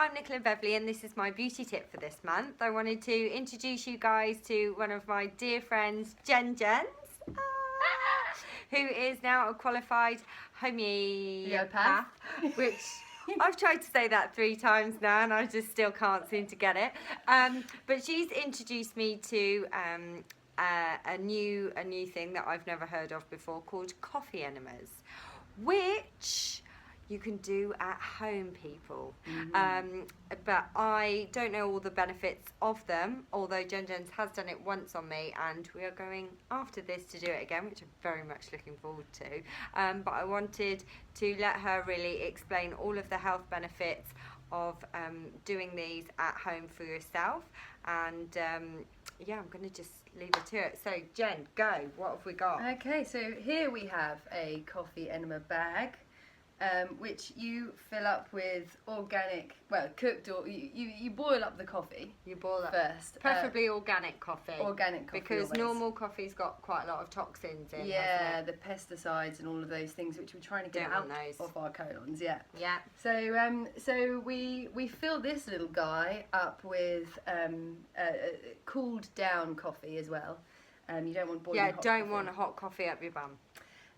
I'm Nicola Beverley and this is my beauty tip for this month. I wanted to introduce you guys to one of my dear friends, Jens, who is now a qualified homeopath, which I've tried to say that 3 times now and I just still can't seem to get it. But she's introduced me to a new thing that I've never heard of before called coffee enemas, which you can do at home, people. But I don't know all the benefits of them, although Jens has done it once on me and we are going after this to do it again, which I'm very much looking forward to. But I wanted to let her really explain all of the health benefits of doing these at home for yourself. And yeah, I'm going to just leave it to it. So Jen, go. What have we got? Okay, so here we have a coffee enema bag, which you fill up with organic, well, cooked, or you boil up the coffee. You boil up first. Preferably organic coffee. Organic coffee. Because always. Normal coffee's got quite a lot of toxins in. Yeah, the pesticides and all of those things which we're trying to get out of our colons. Yeah. Yeah. So we fill this little guy up with cooled down coffee as well. You don't want boiling hot coffee. Yeah, don't want a hot coffee up your bum.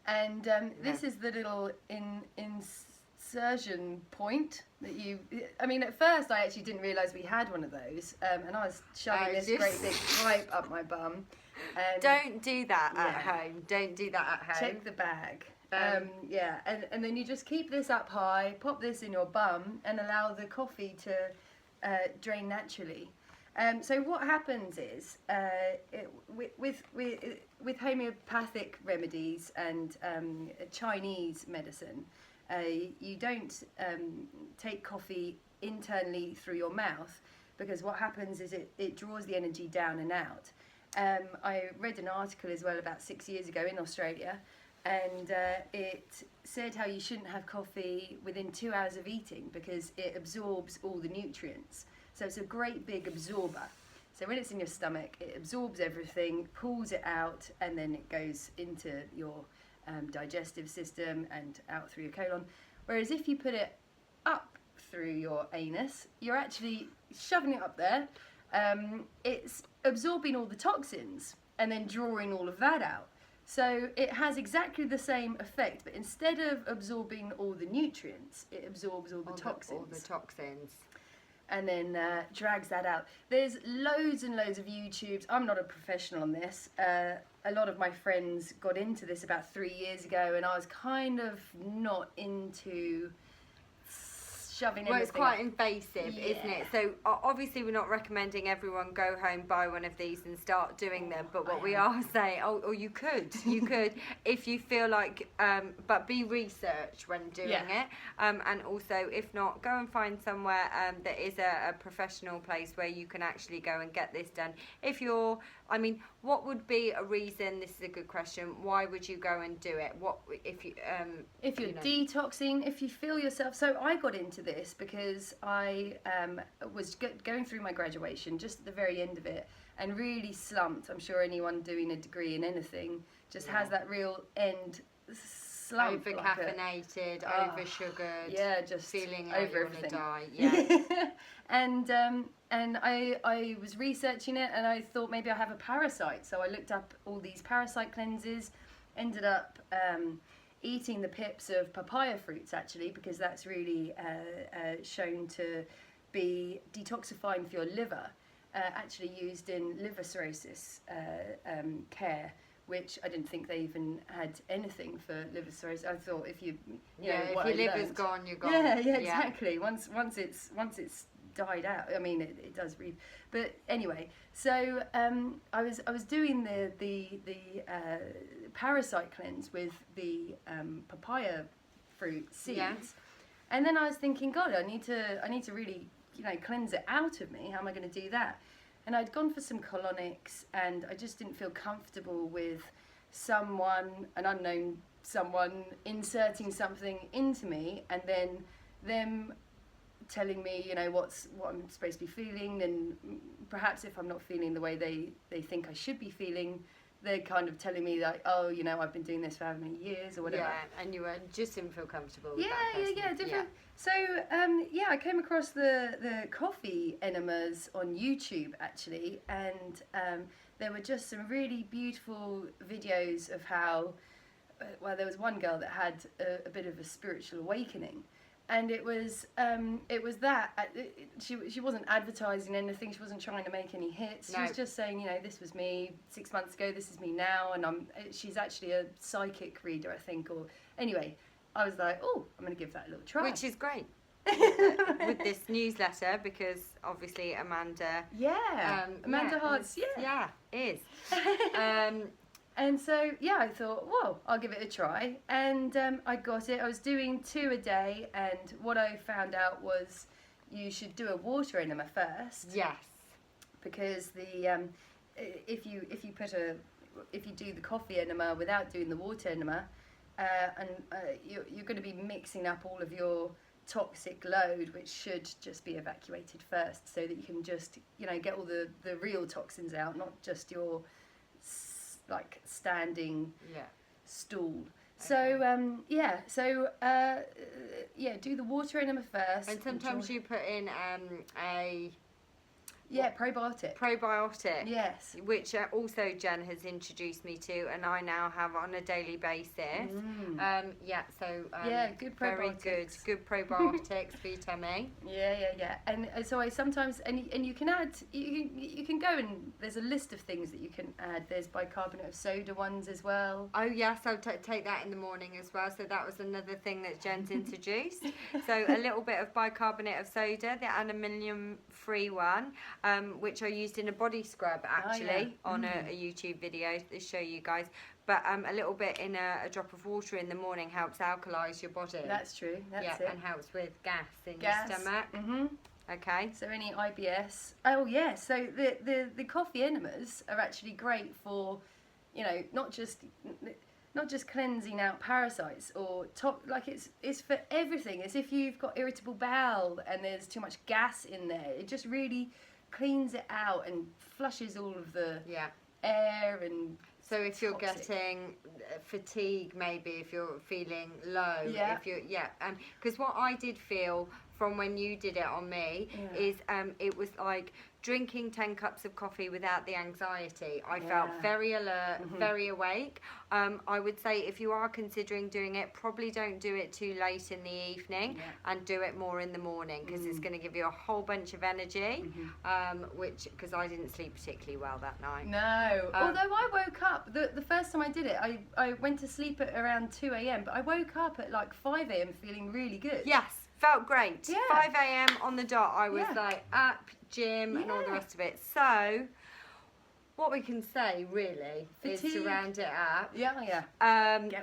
And this is the little insertion point that you... I mean, at first I actually didn't realise we had one of those, and I was shoving this great big pipe up my bum. And don't do that at home. Don't do that at home. Check the bag. Yeah, and then you just keep this up high, pop this in your bum, and allow the coffee to drain naturally. So what happens is, with homeopathic remedies and Chinese medicine, you don't take coffee internally through your mouth, because what happens is it draws the energy down and out. I read an article as well about 6 years ago in Australia, and it said how you shouldn't have coffee within 2 hours of eating because it absorbs all the nutrients. So it's a great big absorber. So when it's in your stomach, it absorbs everything, pulls it out, and then it goes into your digestive system and out through your colon. Whereas if you put it up through your anus, you're actually shoving it up there. It's absorbing all the toxins and then drawing all of that out. So it has exactly the same effect, but instead of absorbing all the nutrients, it absorbs all the toxins. All the toxins. And then drags that out. There's loads and loads of YouTubes. I'm not a professional on this. A lot of my friends got into this about 3 years ago, and I was kind of not into shoving Well, it's everything quite up. invasive, isn't it? So obviously we're not recommending everyone go home, buy one of these and start doing them, but what we are saying, or you could if you feel like, but be researched when doing it, and also if not, go and find somewhere that is a professional place where you can actually go and get this done. If you're, I mean, what would be a reason? This is a good question. Why would you go and do it? What if you're detoxing? If you feel yourself. So I got into this because I was going through my graduation, just at the very end of it, and really slumped. I'm sure anyone doing a degree in anything just has that real end slump. Over caffeinated, over sugared. Yeah, just feeling like over you want to die. Yeah. And I was researching it, and I thought maybe I have a parasite. So I looked up all these parasite cleanses, ended up eating the pips of papaya fruits, actually, because that's really shown to be detoxifying for your liver, actually used in liver cirrhosis care, which I didn't think they even had anything for liver cirrhosis. I thought if you know, if your liver's gone, you're gone. Yeah, exactly. Once it's died out. I mean, it does breathe. But anyway, so I was doing the parasite cleanse with the papaya fruit seeds, and then I was thinking, God, I need to really cleanse it out of me. How am I going to do that? And I'd gone for some colonics, and I just didn't feel comfortable with an unknown someone, inserting something into me, and then them telling me, what I'm supposed to be feeling, and perhaps if I'm not feeling the way they think I should be feeling, they're kind of telling me like, oh, you know, I've been doing this for how many years or whatever. Yeah, and you just didn't feel comfortable with that Yeah, person. different. So, I came across the coffee enemas on YouTube actually, and there were just some really beautiful videos of how, well, there was one girl that had a bit of a spiritual awakening. And it was that she wasn't advertising anything. She wasn't trying to make any hits. She was just saying, you know, this was me 6 months ago. This is me now, and she's actually a psychic reader, I think. Or anyway, I was like, oh, I'm going to give that a little try. Which is great with this newsletter, because obviously Amanda. Yeah. Amanda Hart's. Yeah, is. And so, I thought, well, I'll give it a try. And I got it. I was doing 2 a day. And what I found out was you should do a water enema first. Yes. Because if you do the coffee enema without doing the water enema, you're going to be mixing up all of your toxic load, which should just be evacuated first, so that you can just, you know, get all the real toxins out, not just your like standing stool. Okay. So do the water enema first. And sometimes you put in probiotic. Yes. Which also Jen has introduced me to, and I now have on a daily basis. Good very probiotics. good probiotics for your tummy. Yeah. And so I sometimes and you can add you can go and there's a list of things that you can add. There's bicarbonate of soda ones as well. Oh yes, I'll take that in the morning as well. So that was another thing that Jen's introduced. So a little bit of bicarbonate of soda, the aluminium free one. Which I used in a body scrub actually on a YouTube video to show you guys. But a little bit in a drop of water in the morning helps alkalise your body. That's true. That's it. And helps with gas in your stomach. Mm-hmm. Okay. So any IBS. Oh yeah. So the coffee enemas are actually great for, you know, not just cleansing out parasites or it's for everything. It's if you've got irritable bowel and there's too much gas in there, it just really cleans it out and flushes all of the air and. So if you're getting fatigue, maybe if you're feeling low, because what I did feel from when you did it on me is it was like drinking 10 cups of coffee without the anxiety. I felt very alert, very awake. I would say if you are considering doing it, probably don't do it too late in the evening and do it more in the morning, because it's going to give you a whole bunch of energy, because I didn't sleep particularly well that night. No, although I woke up, the first time I did it, I went to sleep at around 2 a.m, but I woke up at like 5 a.m. feeling really good. Yes. Felt great. 5 a.m. on the dot. I was like up, gym, and all the rest of it. So, what we can say really is to round it up. Get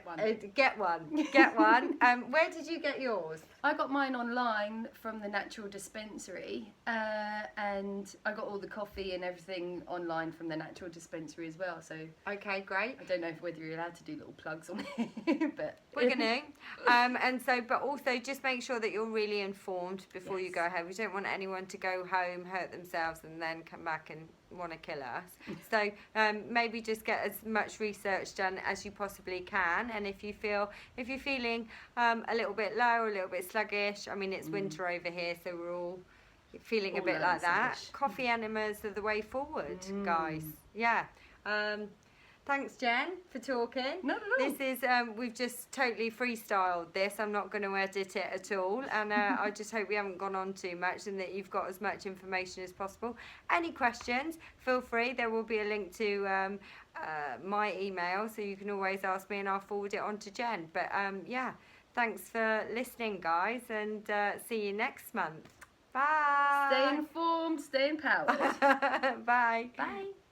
one. Get one. Where did you get yours? I got mine online from the Natural Dispensary, and I got all the coffee and everything online from the Natural Dispensary as well. So okay, great. I don't know whether you're allowed to do little plugs on it, but we're gonna. But also just make sure that you're really informed before you go home. We don't want anyone to go home, hurt themselves, and then come back and want to kill us. So maybe just get as much research done as you possibly can. And if you're feeling a little bit low, or a little bit sluggish, I mean it's winter over here, so we're all feeling a bit like that. Coffee enemas are the way forward, guys. Thanks, Jen, for talking. Not at all. This is we've just totally freestyled this. I'm not going to edit it at all, and I just hope we haven't gone on too much and that you've got as much information as possible. Any questions, feel free. There will be a link to my email, so you can always ask me and I'll forward it on to Jen. But thanks for listening, guys, and see you next month. Bye. Stay informed, stay empowered. Bye. Bye.